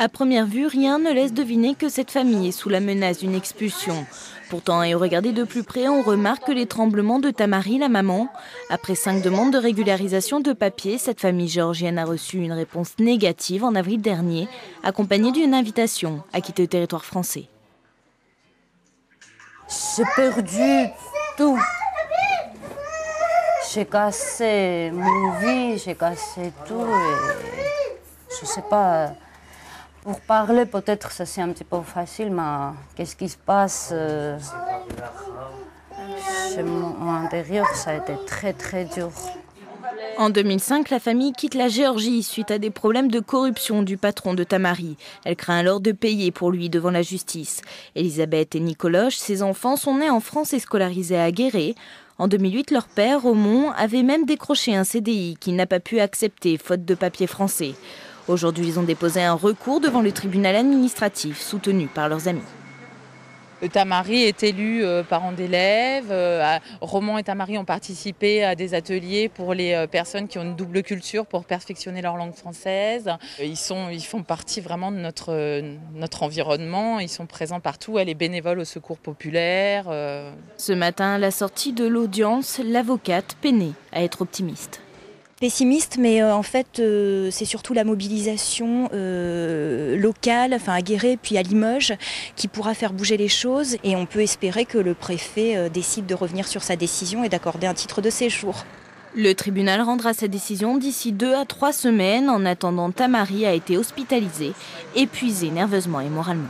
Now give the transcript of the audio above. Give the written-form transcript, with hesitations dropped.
À première vue, rien ne laisse deviner que cette famille est sous la menace d'une expulsion. Pourtant, et au regarder de plus près, on remarque les tremblements de Tamari, la maman. Après 5 demandes de régularisation de papier, cette famille géorgienne a reçu une réponse négative en avril dernier, accompagnée d'une invitation à quitter le territoire français. J'ai perdu tout. J'ai cassé mon vie, j'ai cassé tout. Et je sais pas, pour parler peut-être ça c'est un petit peu facile, mais qu'est-ce qui se passe chez mon intérieur, ça a été très très dur. En 2005, la famille quitte la Géorgie suite à des problèmes de corruption du patron de Tamari. Elle craint alors de payer pour lui devant la justice. Elisabeth et Nicoloche, ses enfants, sont nés en France et scolarisés à Guéret. En 2008, leur père, Raumond, avait même décroché un CDI qu'il n'a pas pu accepter, faute de papier français. Aujourd'hui, ils ont déposé un recours devant le tribunal administratif, soutenu par leurs amis. Tamari est élu parent d'élèves. Raumond et Tamari ont participé à des ateliers pour les personnes qui ont une double culture pour perfectionner leur langue française. Ils font partie vraiment de notre environnement. Ils sont présents partout. Elle est bénévole au Secours populaire. Ce matin, à la sortie de l'audience, l'avocate peinait à être optimiste. Pessimiste, mais en fait, c'est surtout la mobilisation locale, enfin à Guéret puis à Limoges, qui pourra faire bouger les choses. Et on peut espérer que le préfet décide de revenir sur sa décision et d'accorder un titre de séjour. Le tribunal rendra sa décision d'ici 2 à 3 semaines. En attendant, Tamari a été hospitalisée, épuisée nerveusement et moralement.